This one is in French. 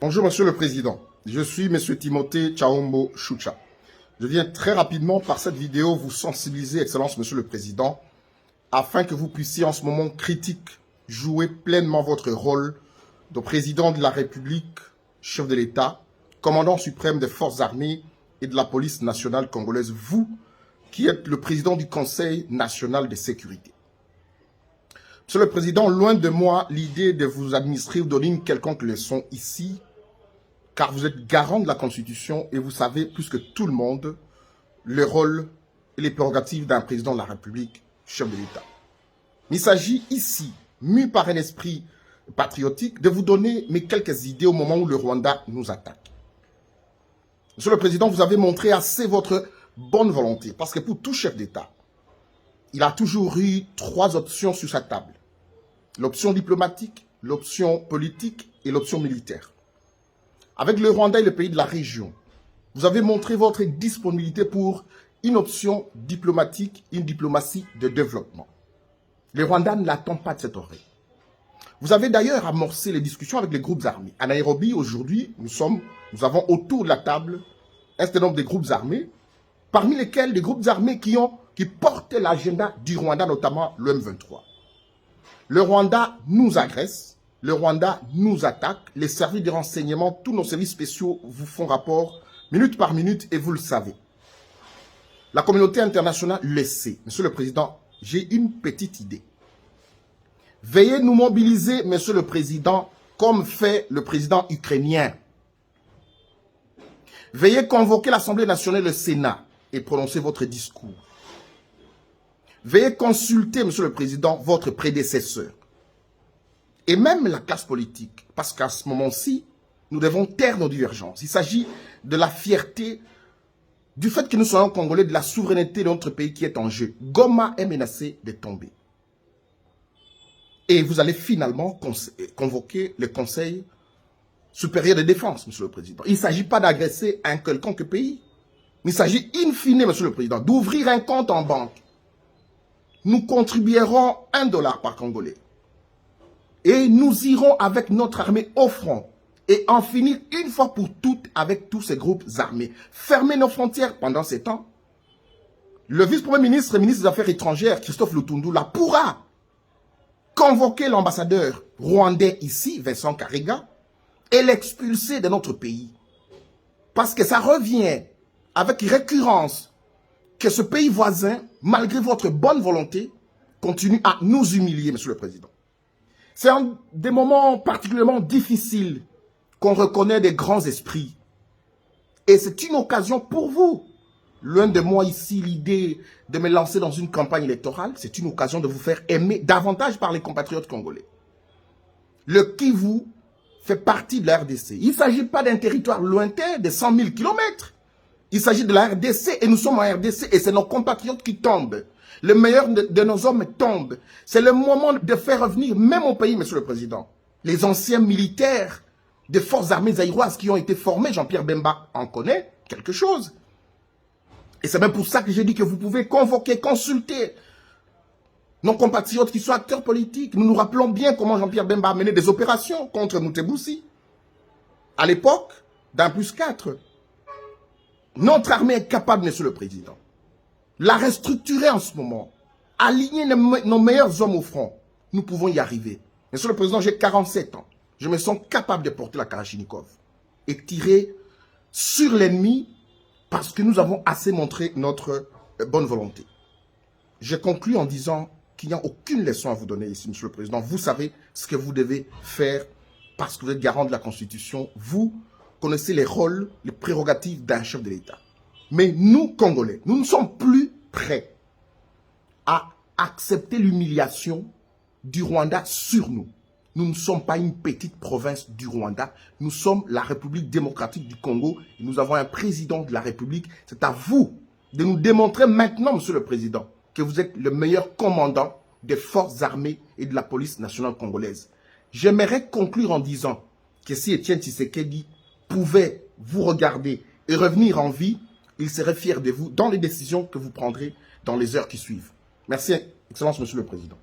Bonjour Monsieur le Président, je suis Monsieur Timothée Tchaombo Choucha. Je viens très rapidement par cette vidéo vous sensibiliser, Excellence Monsieur le Président, afin que vous puissiez en ce moment critique jouer pleinement votre rôle de Président de la République, chef de l'État, commandant suprême des forces armées et de la police nationale congolaise, vous qui êtes le Président du Conseil national de sécurité. Monsieur le Président, loin de moi l'idée de vous administrer ou donner une quelconque leçon ici, car vous êtes garant de la Constitution et vous savez plus que tout le monde le rôle et les prérogatives d'un président de la République, chef de l'État. Il s'agit ici, mu par un esprit patriotique, de vous donner mes quelques idées au moment où le Rwanda nous attaque. Monsieur le Président, vous avez montré assez votre bonne volonté, parce que pour tout chef d'État, il a toujours eu 3 options sur sa table. L'option diplomatique, l'option politique et l'option militaire. Avec le Rwanda et le pays de la région, vous avez montré votre disponibilité pour une option diplomatique, une diplomatie de développement. Le Rwanda ne l'attend pas de cette oreille. Vous avez d'ailleurs amorcé les discussions avec les groupes armés. À Nairobi, aujourd'hui, nous avons autour de la table un certain nombre de groupes armés, parmi lesquels des groupes armés qui portaient l'agenda du Rwanda, notamment le M23. Le Rwanda nous agresse, le Rwanda nous attaque, les services de renseignement, tous nos services spéciaux vous font rapport minute par minute et vous le savez. La communauté internationale le sait. Monsieur le Président, j'ai une petite idée. Veuillez nous mobiliser, Monsieur le Président, comme fait le président ukrainien. Veuillez convoquer l'Assemblée nationale et le Sénat et prononcer votre discours. Veuillez consulter, Monsieur le Président, votre prédécesseur. Et même la classe politique, parce qu'à ce moment-ci, nous devons taire nos divergences. Il s'agit de la fierté, du fait que nous soyons Congolais, de la souveraineté de notre pays qui est en jeu. Goma est menacé de tomber. Et vous allez finalement convoquer le Conseil supérieur de défense, Monsieur le Président. Il ne s'agit pas d'agresser un quelconque pays. Il s'agit in fine, Monsieur le Président, d'ouvrir un compte en banque. Nous contribuerons $1 par Congolais. Et nous irons avec notre armée au front et en finir une fois pour toutes avec tous ces groupes armés. Fermer nos frontières pendant ces temps. Le vice-premier ministre et ministre des Affaires étrangères, Christophe Lutundula, pourra convoquer l'ambassadeur rwandais ici, Vincent Karega, et l'expulser de notre pays. Parce que ça revient avec récurrence que ce pays voisin, malgré votre bonne volonté, continue à nous humilier, Monsieur le Président. C'est en des moments particulièrement difficiles qu'on reconnaît des grands esprits. Et c'est une occasion pour vous. Loin de moi ici l'idée de me lancer dans une campagne électorale, c'est une occasion de vous faire aimer davantage par les compatriotes congolais. Le Kivu fait partie de la RDC. Il ne s'agit pas d'un territoire lointain de 100 000 km. Il s'agit de la RDC et nous sommes en RDC et c'est nos compatriotes qui tombent. Le meilleur de nos hommes tombe. C'est le moment de faire revenir, même au pays, Monsieur le Président, les anciens militaires des forces armées zaïroises qui ont été formés. Jean-Pierre Bemba en connaît quelque chose. Et c'est même pour ça que j'ai dit que vous pouvez convoquer, consulter nos compatriotes qui sont acteurs politiques. Nous nous rappelons bien comment Jean-Pierre Bemba a mené des opérations contre Moutebousi. À l'époque, d'un +4. Notre armée est capable, Monsieur le Président, la restructurer en ce moment, aligner nos meilleurs hommes au front. Nous pouvons y arriver. Monsieur le Président, j'ai 47 ans. Je me sens capable de porter la Kalachnikov et tirer sur l'ennemi parce que nous avons assez montré notre bonne volonté. Je conclus en disant qu'il n'y a aucune leçon à vous donner ici, Monsieur le Président. Vous savez ce que vous devez faire parce que vous êtes garant de la Constitution. Vous connaissez les rôles, les prérogatives d'un chef de l'État. Mais nous, Congolais, nous ne sommes plus prêts à accepter l'humiliation du Rwanda sur nous. Nous ne sommes pas une petite province du Rwanda. Nous sommes la République démocratique du Congo. Et nous avons un président de la République. C'est à vous de nous démontrer maintenant, Monsieur le Président, que vous êtes le meilleur commandant des forces armées et de la police nationale congolaise. J'aimerais conclure en disant que si Étienne Tshisekedi pouvait vous regarder et revenir en vie, il serait fier de vous dans les décisions que vous prendrez dans les heures qui suivent. Merci, Excellence, Monsieur le Président.